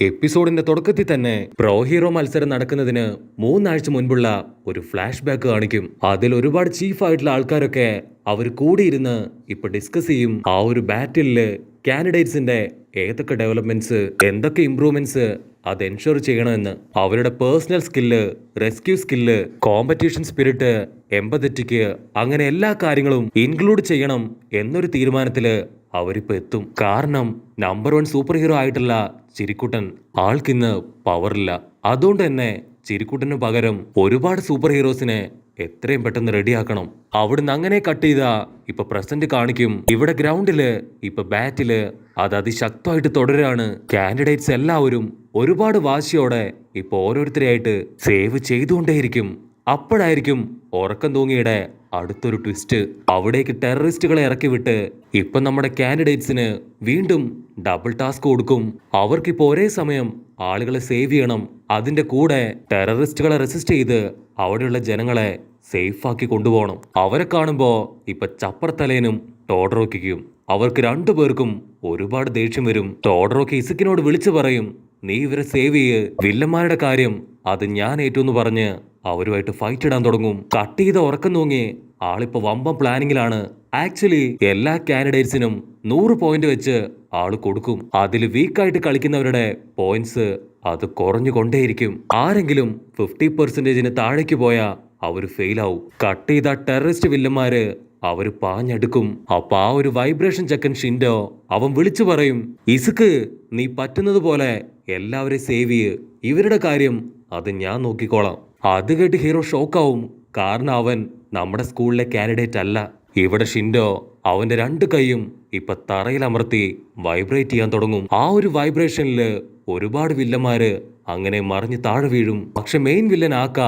എപ്പിസോഡിന്റെ തുടക്കത്തിൽ തന്നെ pro hero മത്സരം നടക്കുന്നതിന് 3 ആഴ്ച മുൻപുള്ള ഒരു ഫ്ലാഷ് ബാക്ക് കാണിക്കും. അതിൽ ഒരുപാട് ചീഫായിട്ടുള്ള ആൾക്കാരൊക്കെ അവർ കൂടിയിരുന്ന് ഇപ്പൊ ഡിസ്കസ് ചെയ്യും. ആ ഒരു ബാറ്റില് കാൻഡിഡേറ്റ്സിന്റെ ഏതൊക്കെ ഡെവലപ്മെന്റ്സ്, എന്തൊക്കെ ഇംപ്രൂവ്മെന്റ്സ് അത് എൻഷുർ ചെയ്യണമെന്ന്, അവരുടെ personal skill, rescue skill, competition spirit, empathetic, അങ്ങനെ എല്ലാ കാര്യങ്ങളും ഇൻക്ലൂഡ് ചെയ്യണം എന്നൊരു തീരുമാനത്തില് അവരിപ്പോ എത്തും. കാരണം നമ്പർ 1 സൂപ്പർ ഹീറോ ആയിട്ടുള്ള ചിരിക്കുട്ടൻ ആൾക്കിന്ന് പവറില്ല. അതുകൊണ്ട് തന്നെ ചിരിക്കുട്ടന് പകരം ഒരുപാട് സൂപ്പർ ഹീറോസിനെ എത്രയും പെട്ടെന്ന് റെഡിയാക്കണം. അവിടുന്ന് അങ്ങനെ കട്ട് ചെയ്താ ഇപ്പൊ പ്രസന്റ് കാണിക്കും. ഇവിടെ ഗ്രൗണ്ടില് ഇപ്പൊ ബാറ്റില് അത് അതിശക്തമായിട്ട് തുടരാണ്. കാൻഡിഡേറ്റ്സ് എല്ലാവരും ഒരുപാട് വാശിയോടെ ഇപ്പൊ ഓരോരുത്തരെയായിട്ട് സേവ് ചെയ്തുകൊണ്ടേയിരിക്കും. അപ്പോഴായിരിക്കും ഉറക്കം തൂങ്ങിയുടെ അടുത്തൊരു ട്വിസ്റ്റ്. അവിടേക്ക് ടെററിസ്റ്റുകളെ ഇറക്കി വിട്ട് ഇപ്പൊ നമ്മുടെ കാൻഡിഡേറ്റ്സിന് വീണ്ടും ഡബിൾ ടാസ്ക് കൊടുക്കും. അവർക്കിപ്പോ ഒരേ സമയം ആളുകളെ സേവ് ചെയ്യണം, അതിന്റെ കൂടെ ടെററിസ്റ്റുകളെ റെസിസ്റ്റ് ചെയ്ത് അവിടെയുള്ള ജനങ്ങളെ സേഫ് ആക്കി കൊണ്ടുപോകണം. അവരെ കാണുമ്പോ ഇപ്പൊ ചപ്പർത്തലേനും ടോഡറോക്കും അവർക്ക് രണ്ടുപേർക്കും ഒരുപാട് ദേഷ്യം വരും. ടോഡറോക്ക് ഇസുക്കിനോട് വിളിച്ചു പറയും, നീ ഇവരെ സേവ് ചെയ്യ്, വില്ലന്മാരുടെ കാര്യം അത് ഞാൻ ഏറ്റെന്ന് പറഞ്ഞ് അവരുമായിട്ട് ഫൈറ്റ് ഇടാൻ തുടങ്ങും. കട്ട് ചെയ്ത ഉറക്കം തൂങ്ങി ആളിപ്പോ വമ്പം പ്ലാനിങ്ങിലാണ്. ആക്ച്വലി എല്ലാ കാൻഡിഡേറ്റ്സിനും 100 പോയിന്റ് വെച്ച് ആള് കൊടുക്കും. അതിൽ വീക്കായിട്ട് കളിക്കുന്നവരുടെ പോയിന്റ്സ് അത് കുറഞ്ഞുകൊണ്ടേയിരിക്കും. ആരെങ്കിലും 50% താഴേക്ക് പോയാ അവര് ഫെയിൽ ആവും. കട്ട് ചെയ്ത ടെററിസ്റ്റ് വില്ലന്മാര് അവര് പാഞ്ഞെടുക്കും. അപ്പൊ ആ ഒരു വൈബ്രേഷൻ ചെക്കൻ ഷിൻഡോ അവൻ വിളിച്ചു പറയും, ഇസുക്ക് നീ പറ്റുന്നത് പോലെ എല്ലാവരെയും സേവ് ചെയ്യ്, ഇവരുടെ കാര്യം അത് ഞാൻ നോക്കിക്കോളാം. അത് കേട്ട് ഹീറോ ഷോക്കാവും. കാരണം അവൻ നമ്മുടെ സ്കൂളിലെ കാൻഡിഡേറ്റ് അല്ല. ഇവിടെ ഷിൻഡോ അവന്റെ 2 കൈയും ഇപ്പൊ തറയിൽ അമർത്തി വൈബ്രേറ്റ് ചെയ്യാൻ തുടങ്ങും. ആ ഒരു വൈബ്രേഷനില് ഒരുപാട് വില്ലന്മാര് അങ്ങനെ മറിഞ്ഞ് താഴെ വീഴും. പക്ഷെ മെയിൻ വില്ലൻ ആക്ക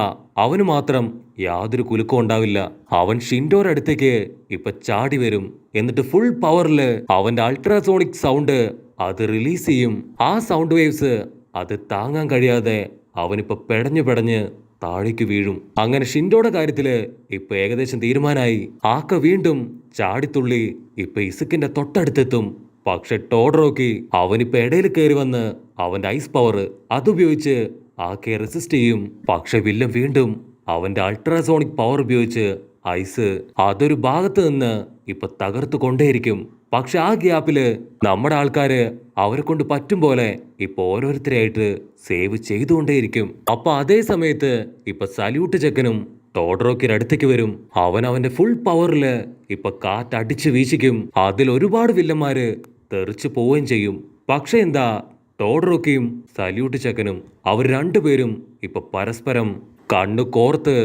അവന് മാത്രം യാതൊരു കുലുക്കവും ഉണ്ടാവില്ല. അവൻ ഷിൻഡോയുടെ അടുത്തേക്ക് ഇപ്പൊ ചാടി വരും. എന്നിട്ട് ഫുൾ പവറില് അവന്റെ അൾട്രാസോണിക് സൗണ്ട് അത് റിലീസ് ചെയ്യും. ആ സൗണ്ട് വേവ്സ് അത് താങ്ങാൻ കഴിയാതെ അവനിപ്പോ പെടഞ്ഞ് താഴേക്ക് വീഴും. അങ്ങനെ ഷിൻഡോയുടെ കാര്യത്തില് ഇപ്പൊ ഏകദേശം തീരുമാനമായി. ആക്ക വീണ്ടും ചാടിത്തുള്ളി ഇപ്പൊ ഇസുക്കിന്റെ തൊട്ടടുത്തെത്തും. പക്ഷെ ടോഡറോക്കി അവനിപ്പോ ഇടയിൽ കയറി വന്ന് അവന്റെ ഐസ് പവർ അതുപയോഗിച്ച് ആക്കയെ റെസിസ്റ്റ് ചെയ്യും. പക്ഷെ വില്ലൻ വീണ്ടും അവന്റെ അൾട്രാസോണിക് പവർ ഉപയോഗിച്ച് ഐസ് അതൊരു ഭാഗത്ത് നിന്ന് ഇപ്പൊ തകർത്തു കൊണ്ടേയിരിക്കും. പക്ഷെ ആ ഗ്യാപ്പില് നമ്മുടെ ആൾക്കാര് അവരെ കൊണ്ട് പറ്റും പോലെ ഇപ്പൊ ഓരോരുത്തരെയായിട്ട് സേവ് ചെയ്തുകൊണ്ടേയിരിക്കും. അപ്പൊ അതേ സമയത്ത് ഇപ്പൊ സല്യൂട്ട് ചെക്കനും ടോഡറോക്കിന് അടുത്തേക്ക് വരും. അവൻ അവന്റെ ഫുൾ പവറില് ഇപ്പൊ കാറ്റടിച്ച് വീശിക്കും. അതിൽ ഒരുപാട് വില്ലന്മാര് തെറിച്ചു പോവുകയും ചെയ്യും. പക്ഷെ എന്താ, ടോഡറോക്കിയും സല്യൂട്ട് ചെക്കനും അവർ രണ്ടുപേരും ഇപ്പൊ പരസ്പരം കണ്ണു കോർത്ത്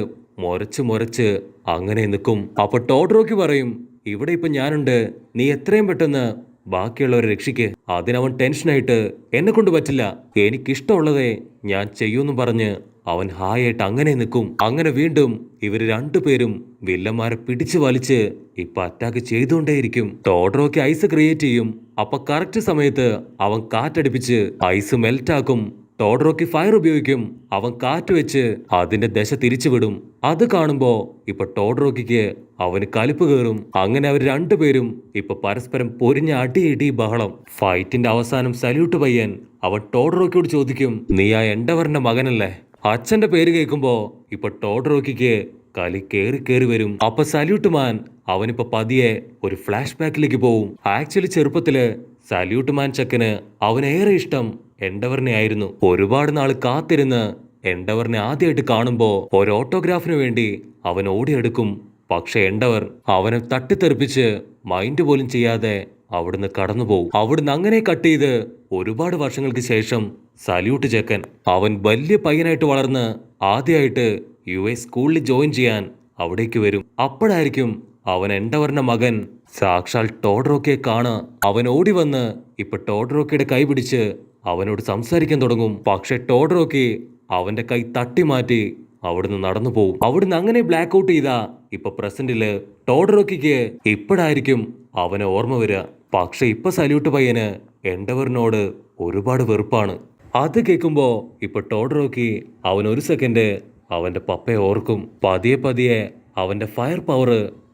മുരച്ച് അങ്ങനെ നിൽക്കും. അപ്പൊ ടോഡറോക്കി പറയും, ഇവിടെ ഇപ്പൊ ഞാനുണ്ട്, നീ എത്രയും പെട്ടെന്ന് ബാക്കിയുള്ളവരെ രക്ഷിക്ക്. അതിനവൻ ടെൻഷനായിട്ട്, എന്നെ കൊണ്ട് പറ്റില്ല, എനിക്കിഷ്ടമുള്ളതേ ഞാൻ ചെയ്യൂന്ന് പറഞ്ഞ് അവൻ ഹായായിട്ട് അങ്ങനെ നിൽക്കും. അങ്ങനെ വീണ്ടും ഇവര് രണ്ടുപേരും വില്ലന്മാരെ പിടിച്ചു വലിച്ച് ഇപ്പൊ അറ്റാക്ക് ചെയ്തുകൊണ്ടേയിരിക്കും. ടോഡറോക്കി ഐസ് ക്രിയേറ്റ് ചെയ്യും. അപ്പൊ കറക്റ്റ് സമയത്ത് അവൻ കാറ്റടിപ്പിച്ച് ഐസ് മെൽറ്റാക്കും. ടോഡറോക്കി ഫയർ ഉപയോഗിക്കും. അവൻ കാറ്റ് വെച്ച് അതിന്റെ ദശ തിരിച്ചുവിടും. അത് കാണുമ്പോ ഇപ്പൊ ടോഡറോക്കിക്ക് അവന് കലിപ്പ് കയറും. അങ്ങനെ അവർ രണ്ടുപേരും ഇപ്പൊ പരസ്പരം പൊരിഞ്ഞ അടി ബഹളം. ഫൈറ്റിന്റെ അവസാനം സല്യൂട്ട് പയ്യൻ അവൻ ടോഡറോക്കിയോട് ചോദിക്കും, നീ ആ എൻഡവറിന്റെ മകനല്ലേ? അച്ഛന്റെ പേര് കേൾക്കുമ്പോ ഇപ്പൊ ടോഡറോക്കിക്ക് കലി കേറി വരും. അപ്പൊ സല്യൂട്ട് മാൻ അവനിപ്പോ പതിയെ ഒരു ഫ്ലാഷ് ബാക്കിലേക്ക് പോവും. ആക്ച്വലി ചെറുപ്പത്തില് സല്യൂട്ട് മാൻ ചെക്കന് അവനേറെ ഇഷ്ടം എൻഡവറിനെ ആയിരുന്നു. ഒരുപാട് നാള് കാത്തിരുന്ന് എൻഡവറിനെ ആദ്യമായിട്ട് കാണുമ്പോ ഒരു ഓട്ടോഗ്രാഫിന് വേണ്ടി അവൻ ഓടിയെടുക്കും. പക്ഷെ എൻഡവർ അവനെ തട്ടിത്തെറിപ്പിച്ച് മൈൻഡ് പോലും ചെയ്യാതെ അവിടുന്ന് കടന്നുപോകും. അവിടുന്ന് അങ്ങനെ കട്ട് ചെയ്ത് ഒരുപാട് വർഷങ്ങൾക്ക് ശേഷം സല്യൂട്ട് ചെക്കൻ അവൻ വലിയ പയ്യനായിട്ട് വളർന്ന് ആദ്യമായിട്ട് US സ്കൂളിൽ ജോയിൻ ചെയ്യാൻ അവിടേക്ക് വരും. അപ്പോഴായിരിക്കും അവൻ എൻഡവറിന്റെ മകൻ സാക്ഷാൽ ടോഡറോക്കിയെ കാണാ. അവൻ ഓടി വന്ന് ഇപ്പൊ ടോഡറോക്കിയുടെ കൈ പിടിച്ച് അവനോട് സംസാരിക്കാൻ തുടങ്ങും. പക്ഷെ ടോഡറോക്കി അവന്റെ കൈ തട്ടി മാറ്റി അവിടുന്ന് നടന്നു പോകും. അവിടുന്ന് അങ്ങനെ ബ്ലാക്ക് ഔട്ട് ചെയ്താ ഇപ്പൊ പ്രസന്റില് ടോഡറോക്കിക്ക് ഇപ്പോഴായിരിക്കും അവനെ ഓർമ്മ വരിക. പക്ഷെ ഇപ്പൊ സല്യൂട്ട് പയ്യന് എൻഡവറിനോട് ഒരുപാട് വെറുപ്പാണ്. അത് കേൾക്കുമ്പോ ഇപ്പൊ ടോഡറോക്കി അവൻ ഒരു സെക്കൻഡ് അവന്റെ പപ്പയെ ഓർക്കും. പതിയെ അവന്റെ ഫയർ പവർ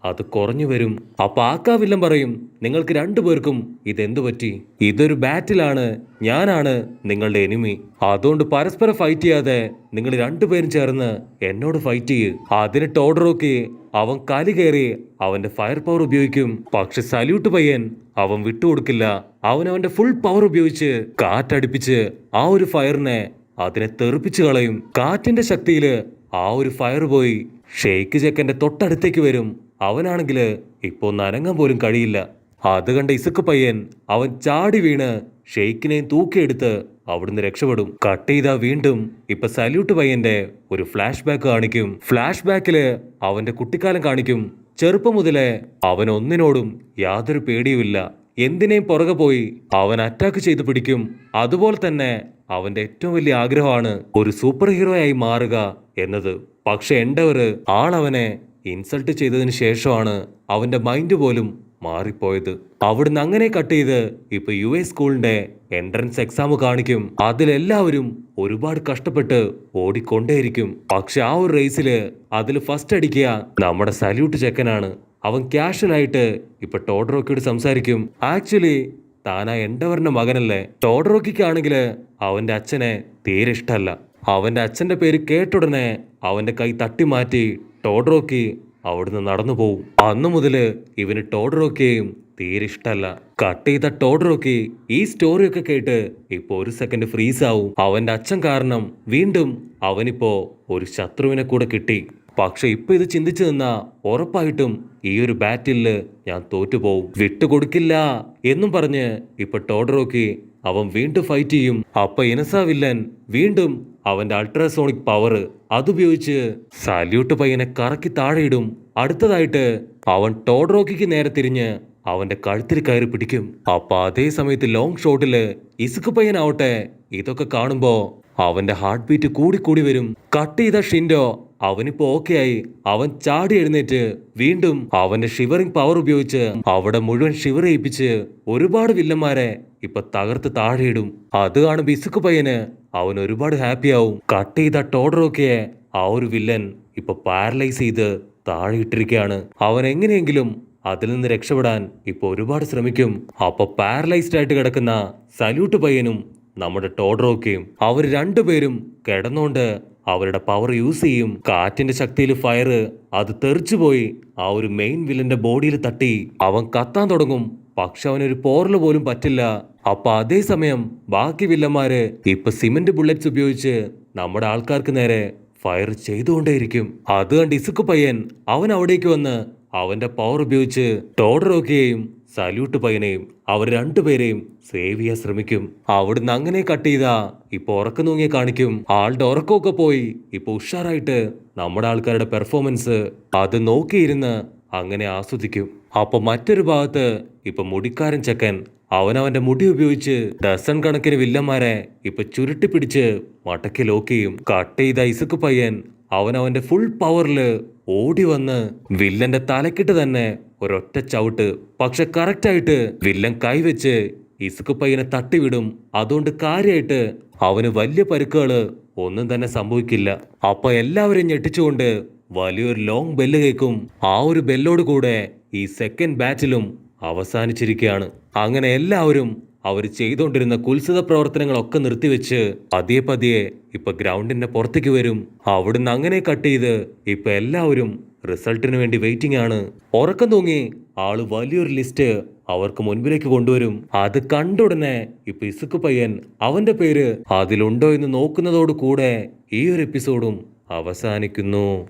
അത് കുറഞ്ഞു വരും. അപ്പൊ ആക്കാ വില്ലൻ പറയും, നിങ്ങൾക്ക് രണ്ടുപേർക്കും ഇതെന്തു പറ്റി? ഇതൊരു ബാറ്റിലാണ്, ഞാനാണ് നിങ്ങളുടെ എനിമി. അതുകൊണ്ട് പരസ്പരം ഫൈറ്റ് ചെയ്യാതെ നിങ്ങൾ രണ്ടുപേരും ചേർന്ന് എന്നോട് ഫൈറ്റ് ചെയ്യ്. അതിന് ടോഡറോക്കി അവൻ കലി കയറി അവന്റെ ഫയർ പവർ ഉപയോഗിക്കും. പക്ഷെ സല്യൂട്ട് പയ്യൻ അവൻ വിട്ടുകൊടുക്കില്ല. അവന്റെ ഫുൾ പവർ ഉപയോഗിച്ച് കാറ്റടിപ്പിച്ച് ആ ഒരു ഫയറിനെ അതിനെ തെറിപ്പിച്ചു കളയും. കാറ്റിന്റെ ശക്തിയില് ആ ഒരു ഫയർ പോയി ഷെയ്ക്ക് ചെക്കന്റെ തൊട്ടടുത്തേക്ക് വരും. അവനാണെങ്കില് ഇപ്പൊ നനങ്ങാൻ പോലും കഴിയില്ല. അത് കണ്ട ഇസുക്ക് പയ്യൻ അവൻ ചാടി വീണ് ഷെയ്ക്കിനെയും തൂക്കിയെടുത്ത് അവിടുന്ന് രക്ഷപ്പെടും. കട്ട് ചെയ്താ വീണ്ടും ഇപ്പൊ സല്യൂട്ട് പയ്യന്റെ ഒരു ഫ്ലാഷ് ബാക്ക് കാണിക്കും. ഫ്ലാഷ് ബാക്കില് അവന്റെ കുട്ടിക്കാലം കാണിക്കും. ചെറുപ്പം മുതലേ അവൻ ഒന്നിനോടും യാതൊരു പേടിയുമില്ല. എന്തിനേയും പുറകെ പോയി അവൻ അറ്റാക്ക് ചെയ്ത് പിടിക്കും. അതുപോലെ തന്നെ അവന്റെ ഏറ്റവും വലിയ ആഗ്രഹമാണ് ഒരു സൂപ്പർ ഹീറോ ആയി മാറുക എന്നത്. പക്ഷെ എൻഡവർ ആളവനെ ഇൻസൾട്ട് ചെയ്തതിന് ശേഷമാണ് അവന്റെ മൈൻഡ് പോലും മാറിപ്പോയത്. അവിടുന്ന് അങ്ങനെ കട്ട് ചെയ്ത് ഇപ്പൊ US സ്കൂളിന്റെ എൻട്രൻസ് എക്സാം കാണിക്കും. അതിലെല്ലാവരും ഒരുപാട് കഷ്ടപ്പെട്ട് ഓടിക്കൊണ്ടേയിരിക്കും. പക്ഷെ ആ ഒരു റേസില് അതിൽ ഫസ്റ്റ് അടിക്കുക നമ്മുടെ സല്യൂട്ട് ചെക്കനാണ്. അവൻ ക്യാഷ്വൽ ആയിട്ട് ഇപ്പൊ ടോഡറോക്കിയോട് സംസാരിക്കും. ആക്ച്വലി താനാ എൻഡവറിന്റെ മകനല്ലേ. ടോഡറോക്കിക്കാണെങ്കിൽ അവന്റെ അച്ഛനെ തീരെ ഇഷ്ടമല്ല. അവന്റെ അച്ഛന്റെ പേര് കേട്ടുടനെ അവന്റെ കൈ തട്ടി മാറ്റി ടോഡറോക്കി അവിടുന്ന് നടന്നു പോവും. അന്നു മുതല് ഇവന് ടോഡറോക്കിയെയും തീരെ ഇഷ്ടമല്ല. കട്ട് ചെയ്ത ടോഡറോക്കി ഈ സ്റ്റോറിയൊക്കെ കേട്ട് ഇപ്പൊ ഒരു സെക്കൻഡ് ഫ്രീസ് ആവും. അവന്റെ അച്ഛൻ കാരണം വീണ്ടും അവനിപ്പോ ഒരു ശത്രുവിനെ കൂടെ കിട്ടി. പക്ഷെ ഇപ്പൊ ഇത് ചിന്തിച്ചു നിന്നാ ഉറപ്പായിട്ടും ഈ ഒരു ബാറ്റില് ഞാൻ തോറ്റുപോകും. വിട്ടുകൊടുക്കില്ല എന്നും പറഞ്ഞ് ഇപ്പൊ ടോഡറോക്കി അവൻ വീണ്ടും ഫൈറ്റ് ചെയ്യും. അപ്പൊ ഇനസ വില്ലൻ വീണ്ടും അവന്റെ അൾട്രാസോണിക് പവർ അതുപയോഗിച്ച് സല്യൂട്ട് പയ്യനെ കറക്കി താഴെയിടും. അടുത്തതായിട്ട് അവൻ ടോഡറോക്കിക്ക് നേരെ തിരിഞ്ഞ് അവന്റെ കഴുത്തിൽ കയറി പിടിക്കും. അപ്പൊ അതേ സമയത്ത് ലോങ് ഷോട്ടില് ഇസുക്ക് പയ്യനാവട്ടെ ഇതൊക്കെ കാണുമ്പോ അവന്റെ ഹാർട്ട് ബീറ്റ് കൂടി വരും. കട്ട് ചെയ്ത ഷിൻഡോ അവനിപ്പോ ഓക്കെ ആയി. അവൻ ചാടി എഴുന്നേറ്റ് വീണ്ടും അവന്റെ ഷിവറിംഗ് പവർ ഉപയോഗിച്ച് അവിടെ മുഴുവൻ ഷിവർ ചെയ്യിപ്പിച്ച് ഒരുപാട് വില്ലന്മാരെ ഇപ്പൊ തകർത്ത് താഴെയിടും. അത് കാണുമ്പോ ഇസുക്ക് പയ്യന് അവൻ ഒരുപാട് ഹാപ്പി ആവും. കട്ട് ചെയ്ത ടോഡറോക്കിയെ ആ ഒരു വില്ലൻ ഇപ്പൊ പാരലൈസ് ചെയ്ത് താഴെ ഇട്ടിരിക്കുകയാണ്. അവൻ എങ്ങനെയെങ്കിലും അതിൽ നിന്ന് രക്ഷപ്പെടാൻ ഇപ്പൊ ഒരുപാട് ശ്രമിക്കും. അപ്പൊ പാരലൈസ്ഡ് ആയിട്ട് കിടക്കുന്ന സല്യൂട്ട് പയ്യനും നമ്മുടെ ടോഡറോക്കിയും അവർ രണ്ടുപേരും കിടന്നുകൊണ്ട് അവരുടെ പവർ യൂസ് ചെയ്യും. കാറ്റിന്റെ ശക്തിയിൽ ഫയർ അത് തെറിച്ചുപോയി ആ ഒരു മെയിൻ വില്ലന്റെ ബോഡിയിൽ തട്ടി അവൻ കത്താൻ തുടങ്ങും. പക്ഷെ അവനൊരു പോറല് പോലും പറ്റില്ല. അപ്പൊ അതേ സമയം ബാക്കി വില്ലന്മാര് ഇപ്പൊ സിമന്റ് ബുള്ളറ്റ്സ് ഉപയോഗിച്ച് നമ്മുടെ ആൾക്കാർക്ക് നേരെ ഫയർ ചെയ്തുകൊണ്ടേയിരിക്കും. അത് കണ്ട് ഇസുക്ക് പയ്യൻ അവൻ അവിടേക്ക് വന്ന് അവന്റെ പവർ ഉപയോഗിച്ച് ടോഡറോക്കിയെയും സല്യൂട്ട് പയ്യനെയും അവർ രണ്ടുപേരെയും സേവ് ചെയ്യാൻ ശ്രമിക്കും. അവിടുന്ന് അങ്ങനെ കട്ട് ചെയ്താ ഇപ്പൊ ഉറക്കം തൂങ്ങിയെ കാണിക്കും. ആളുടെ ഉറക്കമൊക്കെ പോയി ഇപ്പൊ ഉഷാറായിട്ട് നമ്മുടെ ആൾക്കാരുടെ പെർഫോമൻസ് അത് നോക്കിയിരുന്ന് അങ്ങനെ ആസ്വദിക്കും. അപ്പൊ മറ്റൊരു ഭാഗത്ത് ഇപ്പൊ മുടിക്കാരൻ ചെക്കൻ അവനവന്റെ മുടി ഉപയോഗിച്ച് ഡസൺ കണക്കിന് വില്ലന്മാരെ ഇപ്പൊ ചുരുട്ടിപ്പിടിച്ച് മടക്കി ലോക്ക് ചെയ്യും. കട്ട് ചെയ്ത ഇസുക്ക് പയ്യൻ അവനവന്റെ ഫുൾ പവറില് ഓടി വന്ന് വില്ലന്റെ തലക്കിട്ട് തന്നെ ഒരൊറ്റ ചവിട്ട്. പക്ഷെ കറക്റ്റായിട്ട് വില്ലൻ കൈവച്ച് ഇസുക്ക് പയ്യനെ തട്ടിവിടും. അതുകൊണ്ട് കാര്യമായിട്ട് അവന് വലിയ പരുക്കുകള് ഒന്നും തന്നെ സംഭവിക്കില്ല. അപ്പൊ എല്ലാവരെയും ഞെട്ടിച്ചുകൊണ്ട് വലിയൊരു ലോങ് ബെല്ല് കേൾക്കും. ആ ഒരു ബെല്ലോട് കൂടെ ഈ സെക്കൻഡ് ബാറ്റിലും അവസാനിച്ചിരിക്കുകയാണ്. അങ്ങനെ എല്ലാവരും അവർ ചെയ്തുകൊണ്ടിരുന്ന കുത്സിത പ്രവർത്തനങ്ങളൊക്കെ നിർത്തിവെച്ച് പതിയെ ഇപ്പൊ ഗ്രൗണ്ടിന്റെ പുറത്തേക്ക് വരും. അവിടുന്ന് അങ്ങനെ കട്ട് ചെയ്ത് ഇപ്പൊ എല്ലാവരും റിസൾട്ടിന് വേണ്ടി വെയിറ്റിംഗ് ആണ്. ഉറക്കം തൂങ്ങി ആള് വലിയൊരു ലിസ്റ്റ് അവർക്ക് മുൻപിലേക്ക് കൊണ്ടുവരും. അത് കണ്ടുടനെ ഇപ്പൊ ഇസുക്ക് പയ്യൻ അവന്റെ പേര് അതിലുണ്ടോ എന്ന് നോക്കുന്നതോട് കൂടെ ഈ ഒരു എപ്പിസോഡും അവസാനിക്കുന്നു.